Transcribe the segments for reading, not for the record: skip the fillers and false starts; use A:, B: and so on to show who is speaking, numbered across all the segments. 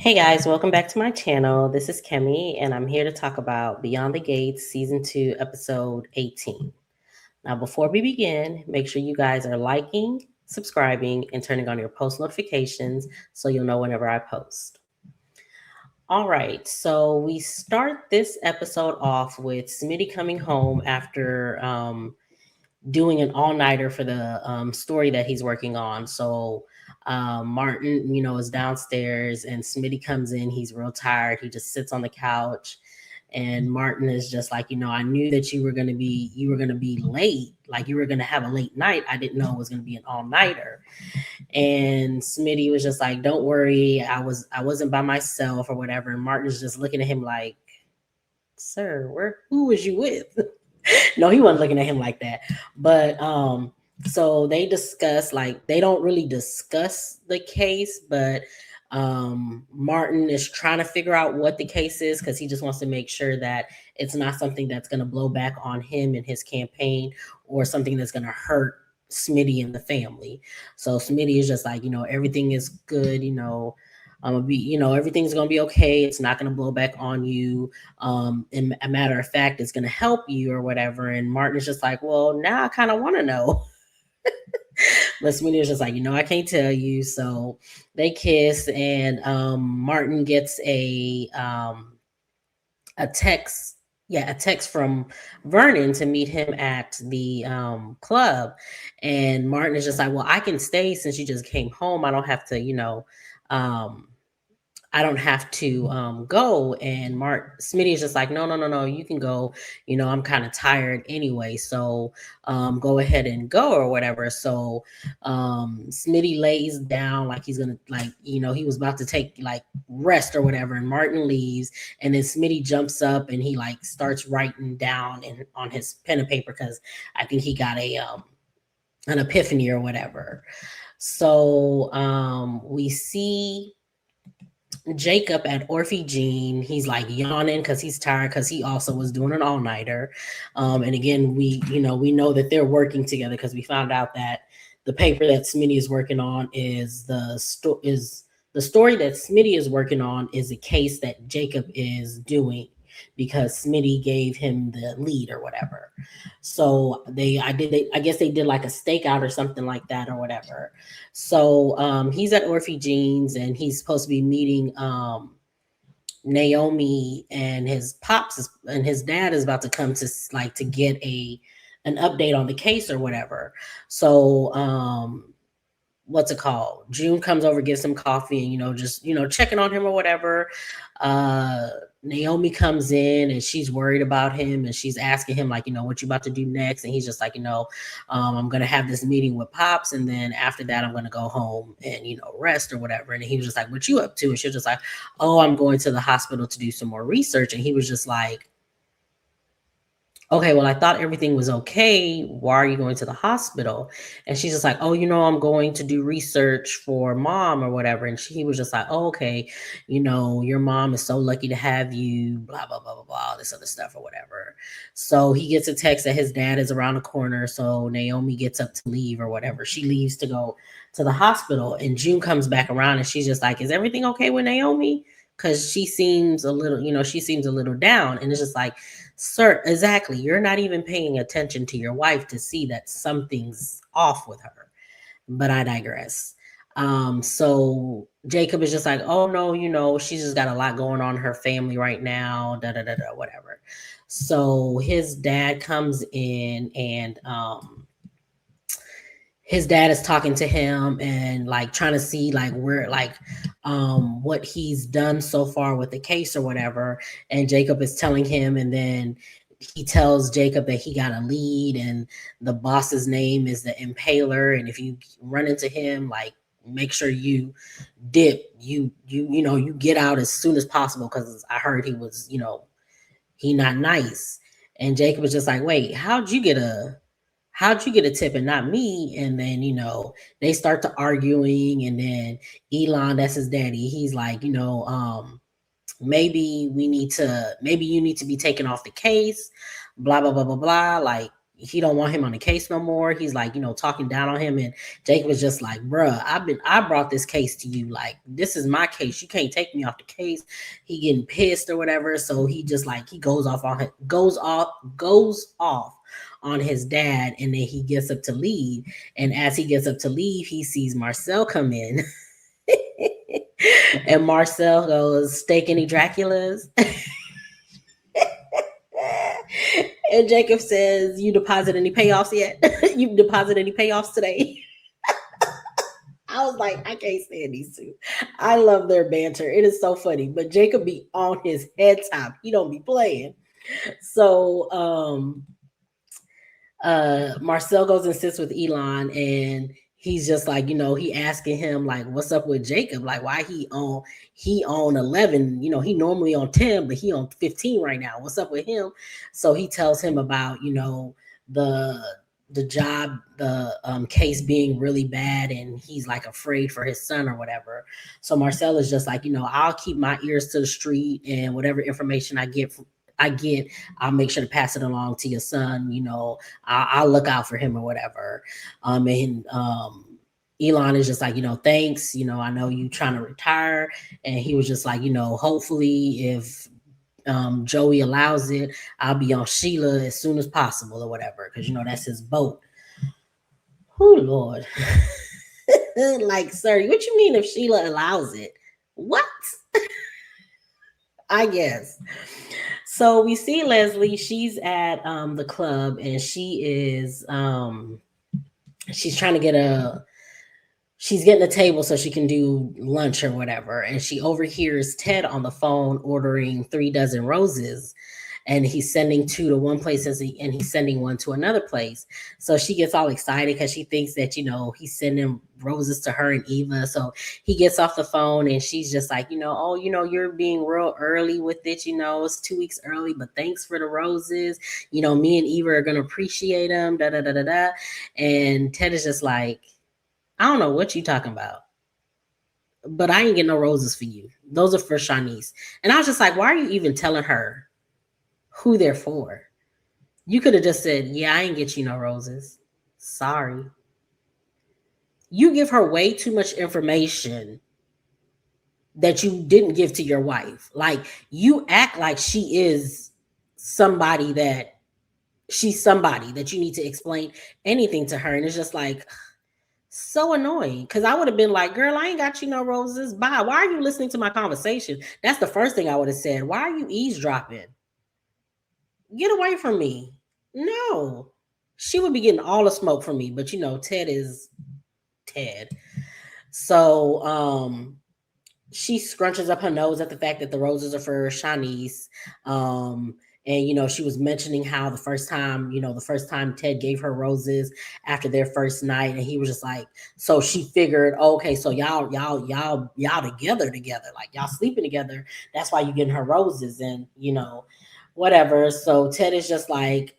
A: Hey guys, welcome back to my channel. This is Kemi, and I'm here to talk about Beyond the Gates Season 2, Episode 18. Now, before we begin, make sure you guys are liking, subscribing, and turning on your post notifications so you'll know whenever I post. All right, so we start this episode off with Smitty coming home after doing an all-nighter for the story that he's working on. So Martin, is downstairs and Smitty comes in. He's real tired. He just sits on the couch. And Martin is just like, I knew that you were gonna be late, like you were gonna have a late night. I didn't know it was gonna be an all-nighter. And Smitty was just like, don't worry, I wasn't by myself or whatever. And Martin's just looking at him like, sir, who was you with? No, he wasn't looking at him like that. But so they discuss, like, they don't really discuss the case, but Martin is trying to figure out what the case is because he just wants to make sure that it's not something that's going to blow back on him and his campaign or something that's going to hurt Smitty and the family. So Smitty is just like, everything is good, I'm gonna be, everything's gonna be okay. It's not gonna blow back on you. And a matter of fact, it's gonna help you or whatever. And Martin is just like, well, now I kind of want to know. But Smitty is just like, I can't tell you. So they kiss, and Martin gets a text. Yeah, a text from Vernon to meet him at the club. And Martin is just like, well, I can stay since you just came home. I don't have to, um, I don't have to go. And Smitty is just like, no, you can go. I'm kind of tired anyway, so go ahead and go or whatever. So Smitty lays down like he's gonna, like, he was about to take like rest or whatever, and Martin leaves, and then Smitty jumps up and he like starts writing down on his pen and paper because I think he got an epiphany or whatever. So we see Jacob at Orphe Jean. He's like yawning because he's tired because he also was doing an all-nighter. And again, we know that they're working together because we found out that the paper that Smitty is working on is the story that Smitty is working on is a case that Jacob is doing because Smitty gave him the lead or whatever. So I guess they did like a stakeout or something like that or whatever. So he's at Orphe Jean's and he's supposed to be meeting Naomi, and his and his dad is about to come to get an update on the case or whatever. So what's it called? June comes over, gives him coffee, and just checking on him or whatever. Naomi comes in and she's worried about him and she's asking him like, what you about to do next? And he's just like, I'm gonna have this meeting with Pops, and then after that I'm gonna go home and rest or whatever. And he was just like, what you up to? And she was just like, oh, I'm going to the hospital to do some more research. And he was just like, okay, well, I thought everything was okay. Why are you going to the hospital? And she's just like, oh, I'm going to do research for Mom or whatever. And he was just like, oh, okay, your mom is so lucky to have you, blah, blah, blah, blah, blah, this other stuff or whatever. So he gets a text that his dad is around the corner. So Naomi gets up to leave or whatever. She leaves to go to the hospital, and June comes back around and she's just like, is everything okay with Naomi? Because she seems a little, down. And it's just like, sir, exactly. You're not even paying attention to your wife to see that something's off with her. But I digress. So Jacob is just like, oh no, she's just got a lot going on in her family right now, whatever. So his dad comes in, and his dad is talking to him and like trying to see like where what he's done so far with the case or whatever. And Jacob is telling him, and then he tells Jacob that he got a lead and the boss's name is the Impaler, and if you run into him, like, make sure you dip, you get out as soon as possible because I heard he was he not nice. And Jacob was just like, wait, how'd you get a tip and not me? And then, they start to arguing. And then Elon, that's his daddy, he's like, maybe you need to be taken off the case, blah, blah, blah, blah, blah. Like, he don't want him on the case no more. He's like, talking down on him. And Jacob was just like, bruh, I brought this case to you. Like, this is my case. You can't take me off the case. He getting pissed or whatever. So he just like, he goes off on his dad. And then he gets up to leave. And as he gets up to leave, he sees Marcel come in. And Marcel goes, steak any Draculas? And Jacob says, you deposit any payoffs yet? You deposit any payoffs today? I was like, I can't stand these two. I love their banter. It is so funny. But Jacob be on his head top. He don't be playing. So Marcel goes and sits with Elon, and he's just like, he asking him like, what's up with Jacob? Like, why he on 11, he normally on 10, but he on 15 right now. What's up with him? So he tells him about, the job, the case being really bad, and he's like afraid for his son or whatever. So Marcel is just like, I'll keep my ears to the street, and whatever information I get, I'll make sure to pass it along to your son. I'll look out for him or whatever. And Elon is just like, thanks. I know you trying to retire. And he was just like, hopefully if Joey allows it, I'll be on Sheila as soon as possible or whatever. Because, that's his boat. Oh, Lord. Like, sir, what you mean if Sheila allows it? What? I guess. So we see Leslie. She's at the club, and she is she's trying to she's getting a table so she can do lunch or whatever. And she overhears Ted on the phone ordering 3 dozen roses. And he's sending 2 to one place and he's sending 1 to another place. So she gets all excited because she thinks that, he's sending roses to her and Eva. So he gets off the phone and she's just like, oh, you're being real early with it. It's 2 weeks early, but thanks for the roses. Me and Eva are going to appreciate them. Da, da, da, da, da. And Ted is just like, I don't know what you talking about, but I ain't getting no roses for you. Those are for Shanice. And I was just like, why are you even telling her who they're for? You could have just said, yeah, I ain't get you no roses. Sorry. You give her way too much information that you didn't give to your wife. Like, you act like she's somebody that you need to explain anything to her. And it's just like, so annoying. Because I would have been like, girl, I ain't got you no roses. Bye. Why are you listening to my conversation? That's the first thing I would have said. Why are you eavesdropping? Get away from me. No. She would be getting all the smoke from me. But Ted is Ted. So she scrunches up her nose at the fact that the roses are for Shanice. And she was mentioning how the first time Ted gave her roses after their first night, and he was just like, so she figured, okay, so y'all together, like y'all sleeping together. That's why you getting her roses, and whatever. So Ted is just like,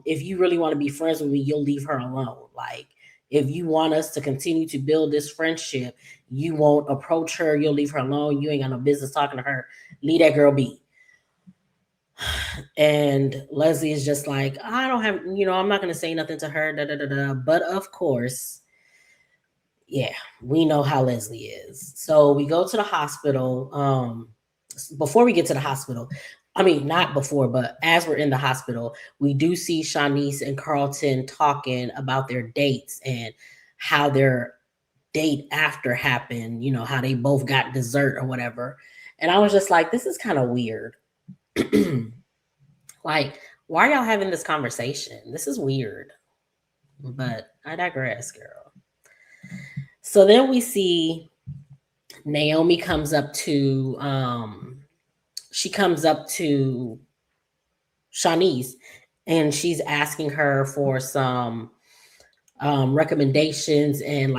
A: if you really want to be friends with me, you'll leave her alone. Like, if you want us to continue to build this friendship, you won't approach her. You'll leave her alone. You ain't got no business talking to her. Leave that girl be. And Leslie is just like, I don't have, I'm not going to say nothing to her. Da, da, da, da. But of course, yeah, we know how Leslie is. So we go to the hospital. Before we get to the hospital, I mean, not before, but as we're in the hospital, we do see Shanice and Carlton talking about their dates and how their date after happened, how they both got dessert or whatever. And I was just like, this is kind of weird. Like, why are y'all having this conversation? This is weird. But I digress, girl. So then we see Naomi comes up to Shanice, and she's asking her for some recommendations and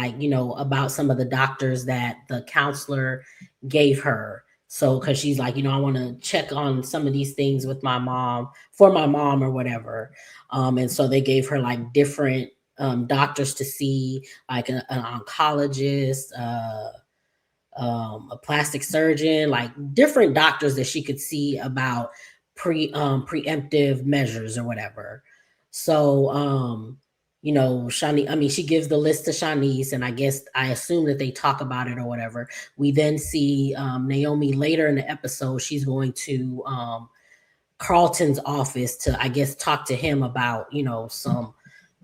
A: about some of the doctors that the counselor gave her. So, because she's like, I want to check on some of these things with my mom or whatever. And so they gave her like different doctors to see, like an oncologist, a plastic surgeon, like different doctors that she could see about preemptive measures or whatever. So, Shani, I mean, she gives the list to Shanice, and I assume that they talk about it or whatever. We then see Naomi later in the episode. She's going to Carlton's office to, I guess, talk to him about, some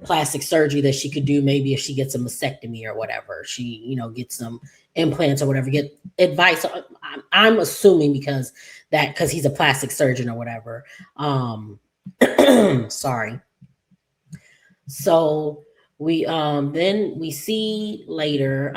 A: plastic surgery that she could do, maybe if she gets a mastectomy or whatever. She, gets some implants or whatever, get advice. I'm assuming because he's a plastic surgeon or whatever. Sorry. So we then we see later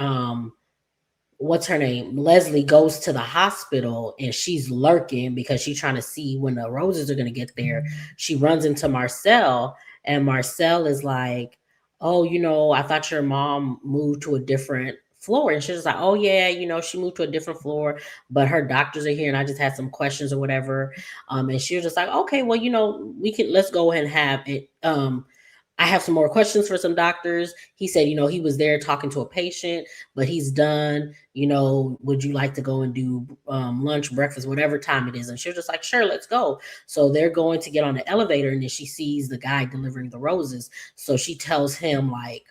A: what's her name? Leslie goes to the hospital and she's lurking because she's trying to see when the roses are going to get there. She runs into Marcel, and Marcel is like, "Oh, I thought your mom moved to a different floor." And she's like, "Oh, yeah, she moved to a different floor, but her doctors are here and I just had some questions or whatever." And she was just like, "Okay, well, let's go ahead and have it. I have some more questions for some doctors." He said, he was there talking to a patient, but he's done. Would you like to go and do lunch, breakfast, whatever time it is? And she was just like, "Sure, let's go." So they're going to get on the elevator, and then she sees the guy delivering the roses. So she tells him, like,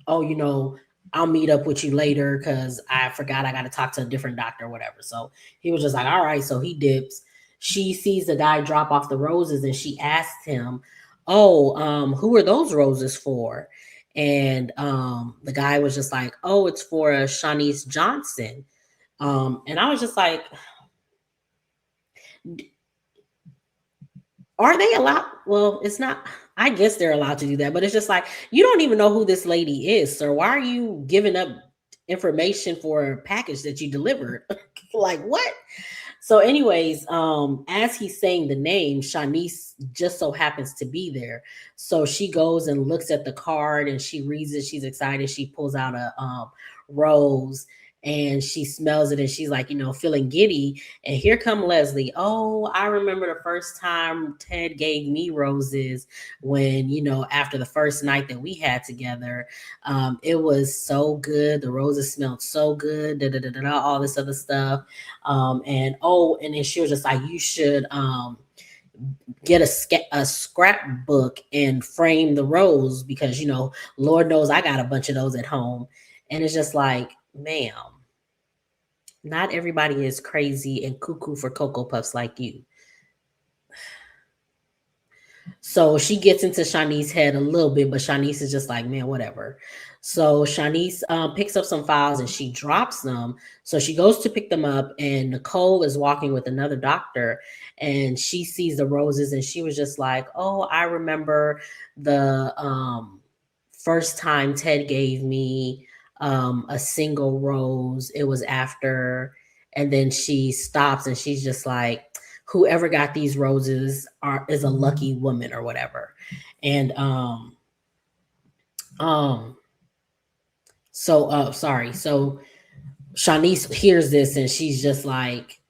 A: "Oh, I'll meet up with you later because I forgot I got to talk to a different doctor or whatever." So he was just like, "All right." So he dips. She sees the guy drop off the roses, and she asks him, "Oh, who are those roses for?" And the guy was just like, "Oh, it's for Shanice Johnson." And I was just like, are they allowed? Well, it's not. I guess they're allowed to do that, but it's just like, you don't even know who this lady is, sir. Why are you giving up information for a package that you delivered? Like, what? So, anyways, as he's saying the name, Shanice just so happens to be there. So she goes and looks at the card and she reads it. She's excited. She pulls out a rose and she smells it and she's like, feeling giddy. And here come Leslie. "Oh, I remember the first time Ted gave me roses when, after the first night that we had together. It was so good. The roses smelled so good, da, da, da, da, da, all this other stuff. And then she was just like, you should get a scrapbook and frame the rose because Lord knows I got a bunch of those at home." And it's just like, ma'am, not everybody is crazy and cuckoo for Cocoa Puffs like you. So she gets into Shanice's head a little bit, but Shanice is just like, "Man, whatever." So Shanice picks up some files and she drops them. So she goes to pick them up, and Nicole is walking with another doctor, and she sees the roses, and she was just like, "Oh, I remember the first time Ted gave me a single rose. It was after," and then she stops and she's just like, "Whoever got these roses is a lucky woman," or whatever. And um sorry. So Shanice hears this and she's just like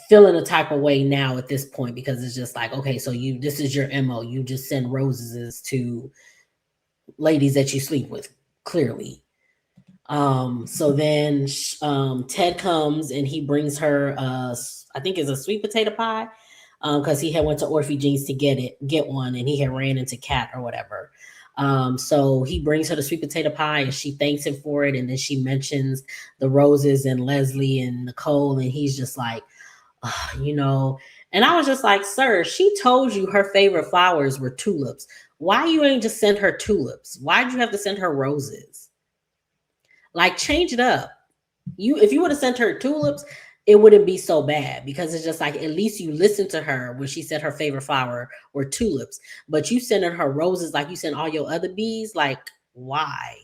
A: feeling a type of way now at this point, because it's just like, okay, so this is your MO. You just send roses to ladies that you sleep with, clearly. So then Ted comes and he brings her I think it's a sweet potato pie, because he had went to Orphe Jeans to get one, and he had ran into Cat or whatever. So he brings her the sweet potato pie and she thanks him for it, and then she mentions the roses and Leslie and Nicole, and he's just like, "Ugh," And I was just like, "Sir, she told you her favorite flowers were tulips. Why you ain't just send her tulips? Why'd you have to send her roses? Like, change it up. If you would have sent her tulips, it wouldn't be so bad, because it's just like, at least you listened to her when she said her favorite flower were tulips. But you sending her roses like you send all your other bees. Like, why?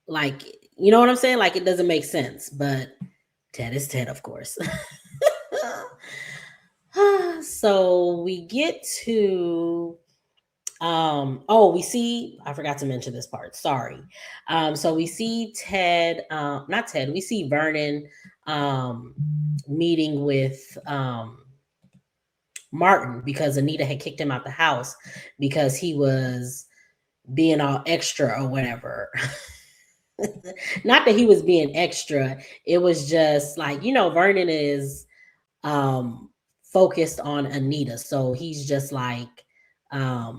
A: Like, you know what I'm saying? Like, it doesn't make sense. But Ted is Ted, of course. So we get to we see, I forgot to mention this part, sorry. So we see Ted, not Ted, we see Vernon meeting with Martin, because Anita had kicked him out the house because he was being all extra or whatever. Not that he was being extra, it was just like, Vernon is um focused on Anita. So he's like, I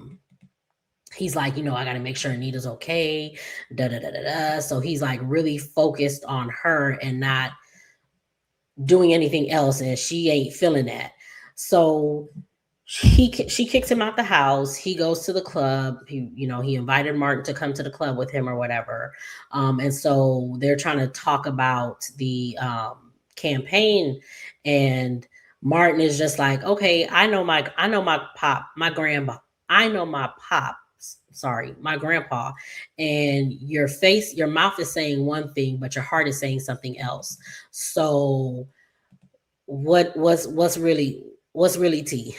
A: got to make sure Anita's okay. Da da da da da. So he's like really focused on her and not doing anything else, and she ain't feeling that. So she kicks him out the house. He goes to the club. He invited Martin to come to the club with him or whatever. And so they're trying to talk about the campaign, and Martin is just like, okay, I know my pop, my grandpa, I know my pop. Sorry, my grandpa, and your mouth is saying one thing, but your heart is saying something else. So what's really tea?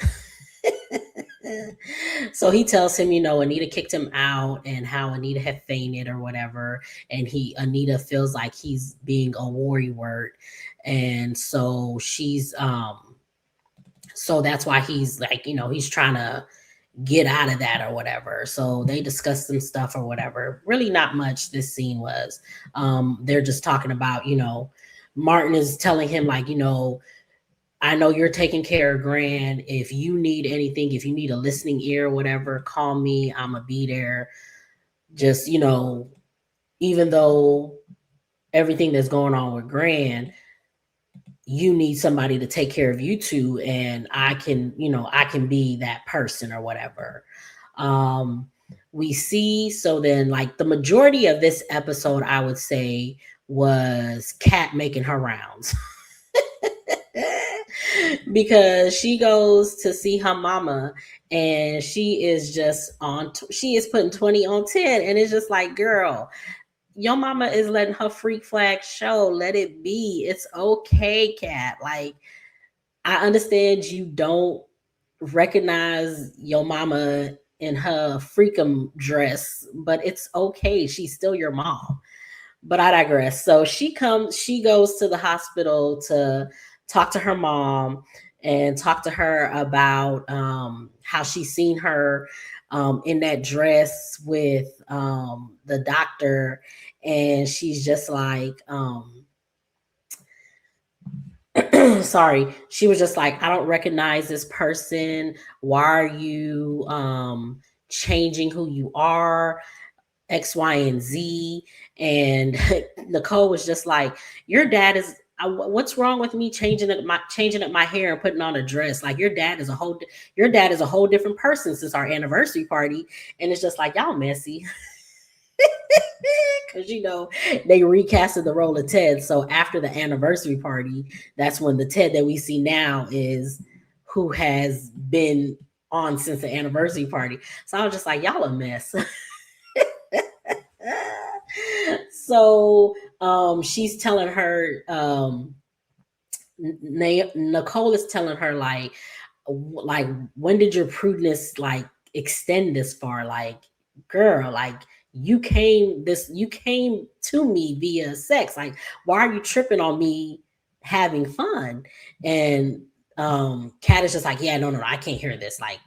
A: So he tells him, Anita kicked him out and how Anita had fainted or whatever. And Anita feels like he's being a worry word. And so that's why he's like, he's trying to get out of that or whatever. So they discuss some stuff or whatever. Really not much this scene was. They're just talking about, Martin is telling him like, I know you're taking care of Gran. If you need anything, if you need a listening ear or whatever, call me. I'm going to be there. Just, even though everything that's going on with Gran, you need somebody to take care of you too. And I can be that person or whatever. We see, so then like the majority of this episode, I would say, was Kat making her rounds. Because she goes to see her mama and she is she is putting 20 on 10, and it's just like, girl, your mama is letting her freak flag show. Let it be. It's okay, Kat. Like, I understand you don't recognize your mama in her freakum dress, but it's okay. She's still your mom. But I digress. So she goes to the hospital to talk to her mom and talk to her about how she's seen her in that dress with the doctor. And she's just like, sorry, she was just like, I don't recognize this person. Why are you changing who you are? X, Y, and Z. And Nicole was just like, your dad is. What's wrong with me changing up my hair and putting on a dress? Like, your dad is a whole different person since our anniversary party. And it's just like, y'all messy. Because they recasted the role of Ted. So after the anniversary party, that's when the Ted that we see now is who has been on since the anniversary party. So I was just like, y'all a mess. So she's telling her, Nicole is telling her like when did your prudeness like extend this far? Like, girl, like you came to me via sex. Like, why are you tripping on me having fun? And Kat is just like, yeah, no, I can't hear this. Like,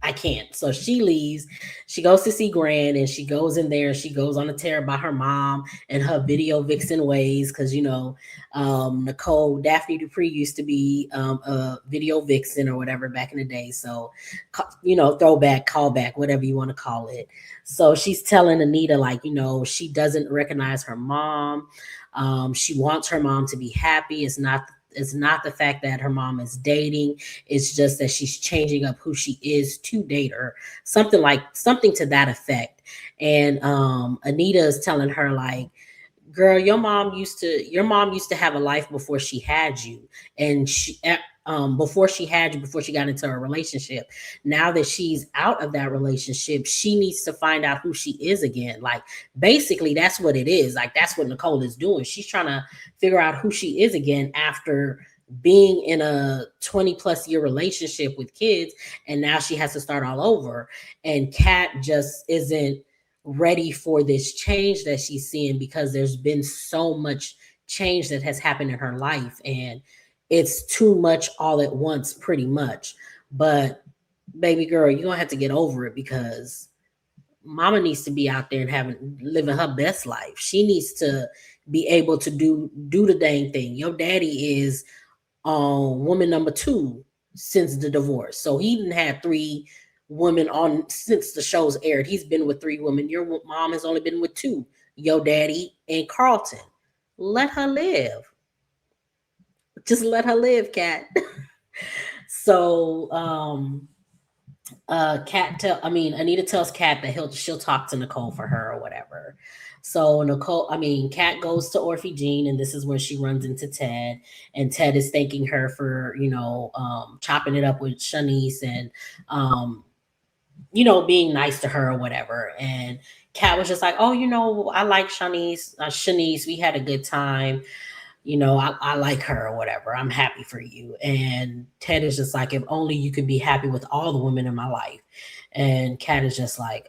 A: I can't. So she leaves. She goes to see Gran, and she goes in there and she goes on a tear about her mom and her video vixen ways. Because, Nicole, Daphne Dupree used to be a video vixen or whatever back in the day. So, throwback, callback, whatever you want to call it. So she's telling Anita, like, she doesn't recognize her mom. She wants her mom to be happy. It's not the fact that her mom is dating. It's just that she's changing up who she is to date her. Something to that effect. And Anita is telling her like, girl, your mom used to have a life before she had you. And before she got into a relationship. Now that she's out of that relationship, she needs to find out who she is again. Like, basically that's what it is. Like, that's what Nicole is doing. She's trying to figure out who she is again after being in a 20 plus year relationship with kids, and now she has to start all over. And Kat just isn't ready for this change that she's seeing, because there's been so much change that has happened in her life, and it's too much all at once, pretty much. But baby girl, you're gonna have to get over it, because mama needs to be out there and living her best life. She needs to be able to do the dang thing. Your daddy is woman number 2 since the divorce. So he didn't have 3 women on since the show's aired. He's been with 3 women. Your mom has only been with 2, your daddy and Carlton. Let her live. Just let her live, Cat. So Anita tells Kat that she'll talk to Nicole for her or whatever. So Kat goes to Orphe Jean, and this is where she runs into Ted, and Ted is thanking her for chopping it up with Shanice and being nice to her or whatever. And Kat was just like, oh, I like Shanice. Shanice, we had a good time. I like her or whatever. I'm happy for you. And Ted is just like, if only you could be happy with all the women in my life. And Kat is just like,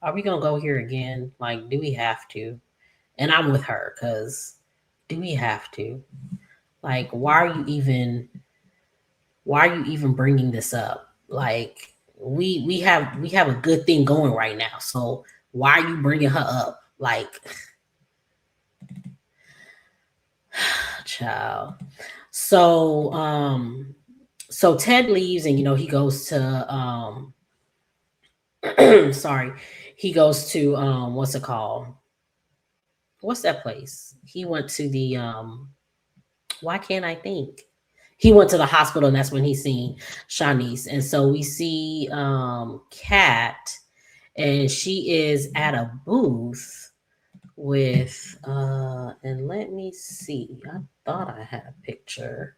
A: are we gonna go here again? Like, do we have to? And I'm with her because do we have to? Like, why are you even bringing this up? Like, we have a good thing going right now. So why are you bringing her up? Like, child. So Ted leaves, and he goes to sorry, he goes to what's it called? What's that place? He went to the why can't I think? He went to the hospital, and that's when he seen Shanice. And so we see Kat, and she is at a booth with and let me see. I thought I had a picture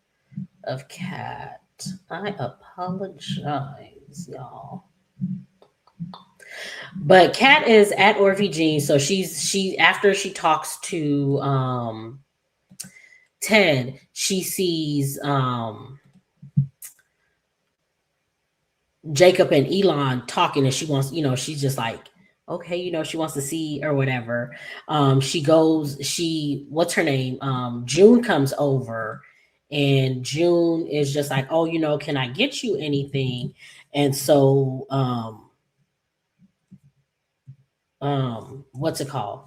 A: of Kat. I apologize, y'all. But Kat is at Orphe Jean, so she after she talks to Ted, she sees Jacob and Elon talking, and she wants, she's just like, okay, she wants to see or whatever. What's her name? June comes over, and June is just like, oh, can I get you anything? And so what's it called?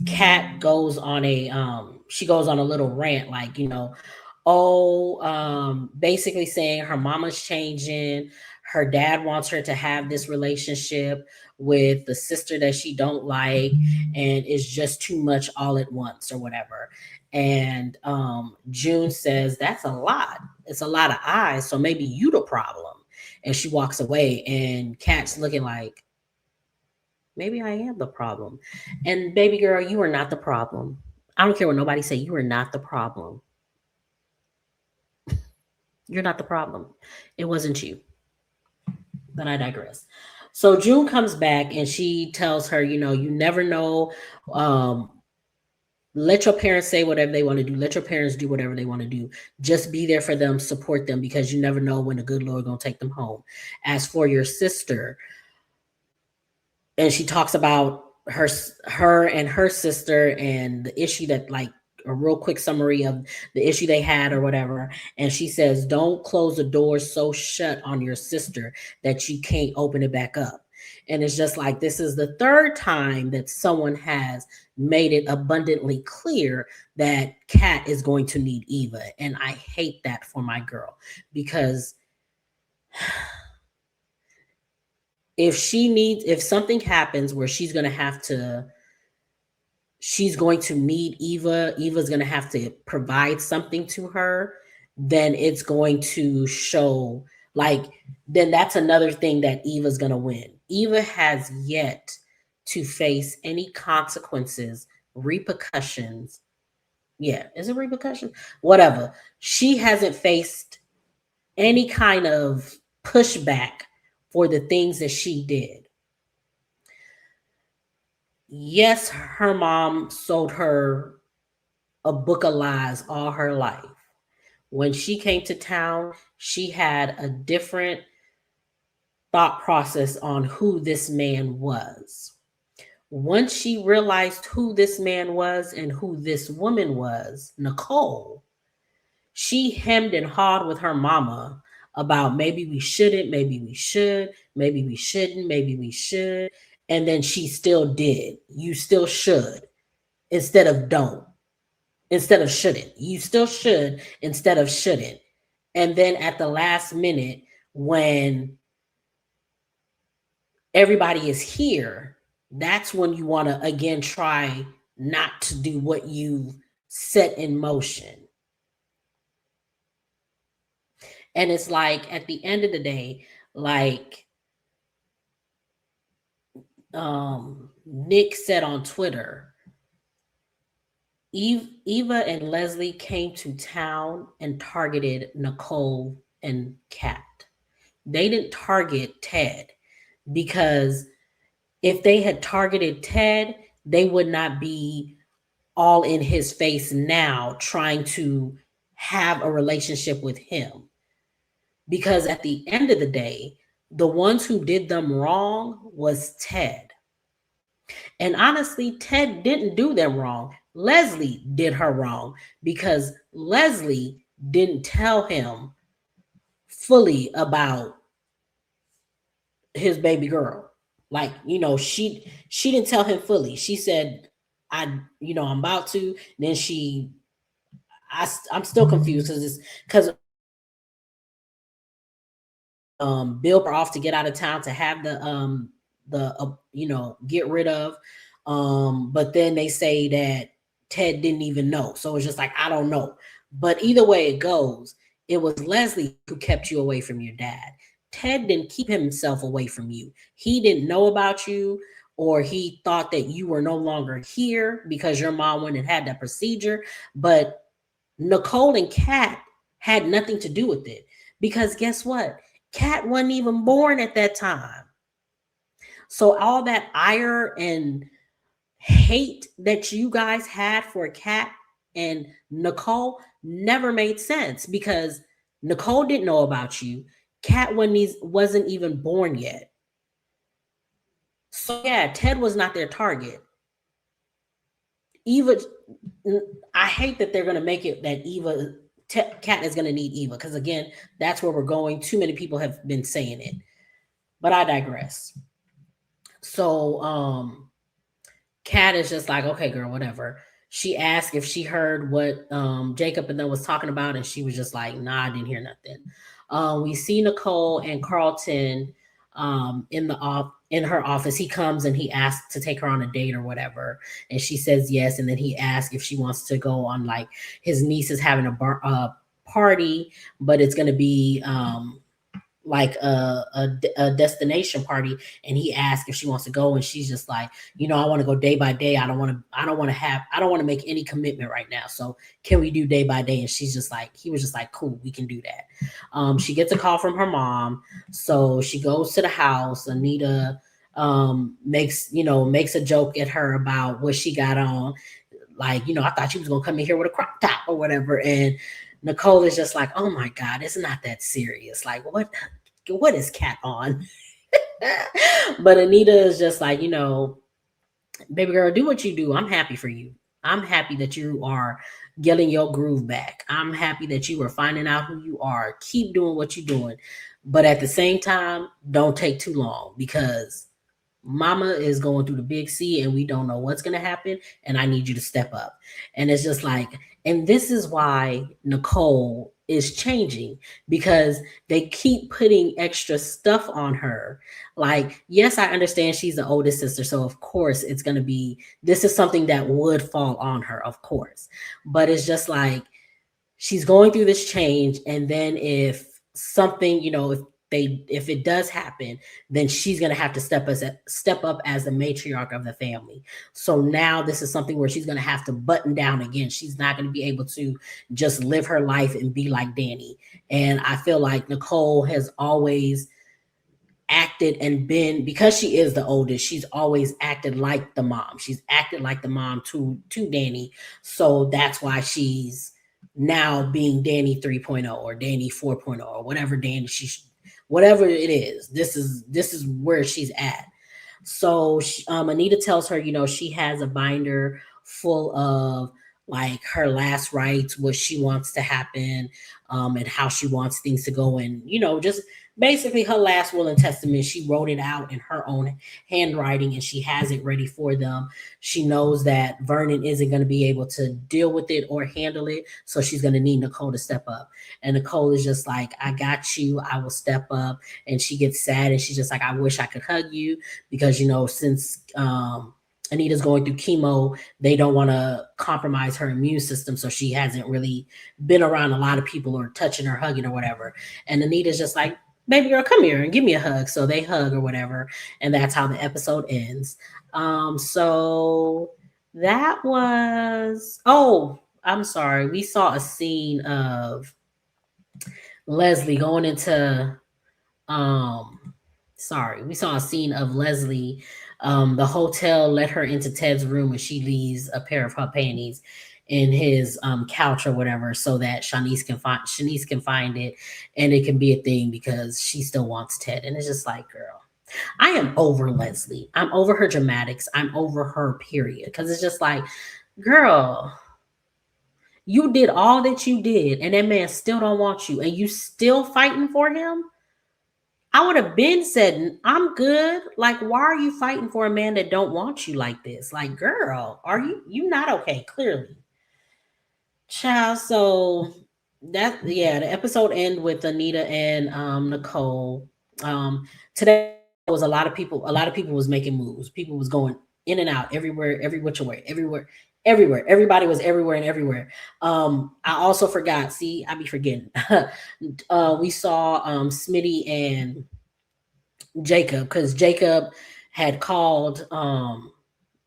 A: Kat goes on a little rant, like, basically saying her mama's changing, her dad wants her to have this relationship with the sister that she don't like, and it's just too much all at once or whatever. And June says, that's a lot. It's a lot of eyes, so maybe you the problem. And she walks away, and Kat's looking like, maybe I am the problem. And baby girl, you are not the problem. I don't care what nobody say. You are not the problem. You're not the problem. It wasn't you. But I digress. So June comes back, and she tells her, you never know. Let your parents say whatever they want to do. Let your parents do whatever they want to do. Just be there for them, support them, because you never know when the good Lord gonna take them home. As for your sister, and she talks about her and her sister and the issue that, like, a real quick summary of the issue they had or whatever. And she says, don't close the door so shut on your sister that you can't open it back up. And it's just like, this is the 3rd time that someone has made it abundantly clear that Kat is going to need Eva. And I hate that for my girl, because if something happens where she's going to need Eva's going to have to provide something to her, then it's going to show, like, then that's another thing that Eva's going to win. Eva has yet to face any consequences, repercussions. Yeah, is it repercussions? Whatever. She hasn't faced any kind of pushback for the things that she did. Yes, her mom sold her a book of lies all her life. When she came to town, she had a different thought process on who this man was. Once she realized who this man was and who this woman was, Nicole, she hemmed and hawed with her mama about maybe we shouldn't, maybe we should, maybe we shouldn't, maybe we should. And then she still did. You still should instead of don't, instead of shouldn't. You still should instead of shouldn't. And then at the last minute, when everybody is here, that's when you want to again try not to do what you set in motion. And it's like at the end of the day, like Nick said on Twitter, Eva and Leslie came to town and targeted Nicole and Kat. They didn't target Ted, because if they had targeted Ted, they would not be all in his face now trying to have a relationship with him. Because at the end of the day, the ones who did them wrong was Ted. And honestly, Ted didn't do them wrong. Leslie did her wrong, because Leslie didn't tell him fully about his baby girl. Like, she didn't tell him fully. She said, I'm about to. Then I'm still confused, because Bill her off to get out of town to have the get rid of. But then they say that Ted didn't even know. So it's just like, I don't know. But either way it goes, it was Leslie who kept you away from your dad. Ted didn't keep himself away from you. He didn't know about you, or he thought that you were no longer here because your mom went and had that procedure. But Nicole and Kat had nothing to do with it, because guess what? Kat wasn't even born at that time. So all that ire and hate that you guys had for Kat and Nicole never made sense, because Nicole didn't know about you. Kat wasn't even born yet. So yeah, Ted was not their target. Eva, I hate that they're going to make it that Kat is going to need Eva, because again, that's where we're going. Too many people have been saying it, but I digress. So Kat is just like, okay, girl, whatever. She asked if she heard what Jacob and them was talking about, and she was just like, nah, I didn't hear nothing. We see Nicole and Carlton in her office. He comes and he asks to take her on a date or whatever, and she says yes. And then he asks if she wants to go on, like, his niece is having a party, but it's going to be like a destination party, and he asked if she wants to go, and she's just like, I want to go day by day. I don't want to make any commitment right now, so can we do day by day? And he was just like, cool, we can do that. She gets a call from her mom, so she goes to the house. Anita makes a joke at her about what she got on, like, I thought she was gonna come in here with a crop top or whatever. And Nicole is just like, oh my God, it's not that serious. Like, what is Kat on? But Anita is just like, baby girl, do what you do. I'm happy for you. I'm happy that you are getting your groove back. I'm happy that you are finding out who you are. Keep doing what you're doing. But at the same time, don't take too long, because mama is going through the big C and we don't know what's going to happen. And I need you to step up. And it's just like, and this is why Nicole is changing, because they keep putting extra stuff on her. Like, yes, I understand she's the oldest sister, so of course this is something that would fall on her, of course. But it's just like, she's going through this change, and then if something, if it does happen, then she's going to have to step up as the matriarch of the family. So now this is something where she's going to have to button down again. She's not going to be able to just live her life and be like Danny. And I feel like Nicole has always acted and been, because she is the oldest, she's always acted like the mom. She's acted like the mom to Danny. So that's why she's now being Danny 3.0 or Danny 4.0 or whatever whatever it is. This is where she's at. So Anita tells her, she has a binder full of like her last rites, what she wants to happen, and how she wants things to go, and just basically her last will and testament. She wrote it out in her own handwriting, and she has it ready for them. She knows that Vernon isn't going to be able to deal with it or handle it, so she's going to need Nicole to step up. And Nicole is just like, I got you, I will step up. And she gets sad, and she's just like, I wish I could hug you, because since Anita's going through chemo, they don't want to compromise her immune system. So she hasn't really been around a lot of people or touching or hugging or whatever. And Anita's just like, baby girl, come here and give me a hug. So they hug or whatever. And that's how the episode ends. So that was, oh, I'm sorry. We saw a scene of Leslie going into, um, sorry, we saw a scene of Leslie. The hotel let her into Ted's room, and she leaves a pair of her panties in his couch or whatever, so that Shanice can find it, and it can be a thing because she still wants Ted. And it's just like, girl, I am over Leslie. I'm over her dramatics. I'm over her period, because it's just like, girl, you did all that you did, and that man still don't want you, and you still fighting for him. I would have been said, I'm good. Like, why are you fighting for a man that don't want you like this? Like, girl, are you not okay? Clearly. Child, so that, yeah, the episode end with Anita and Nicole. Today was a lot of people was making moves. People was going in and out everywhere, every which way, everywhere, everywhere. Everybody was everywhere and everywhere. I also forgot, see, I be forgetting. We saw Smitty and Jacob, because Jacob had called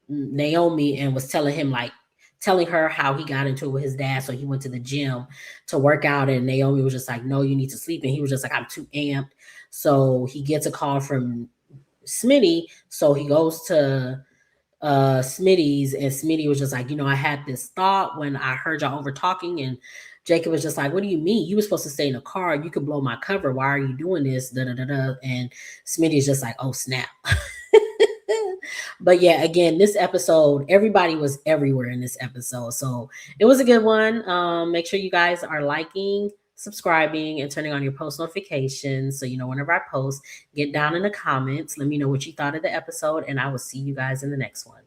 A: Naomi and was telling her how he got into it with his dad. So he went to the gym to work out, and Naomi was just like, no, you need to sleep. And he was just like, I'm too amped. So he gets a call from Smitty. So he goes to Smitty's, and Smitty was just like, I had this thought when I heard y'all over talking. And Jacob was just like, what do you mean? You were supposed to stay in the car. You could blow my cover. Why are you doing this? Da, da, da, da. And Smitty is just like, oh, snap. But yeah, again, this episode, everybody was everywhere in this episode. So it was a good one. Make sure you guys are liking, subscribing, and turning on your post notifications so you know whenever I post. Get down in the comments. Let me know what you thought of the episode, and I will see you guys in the next one.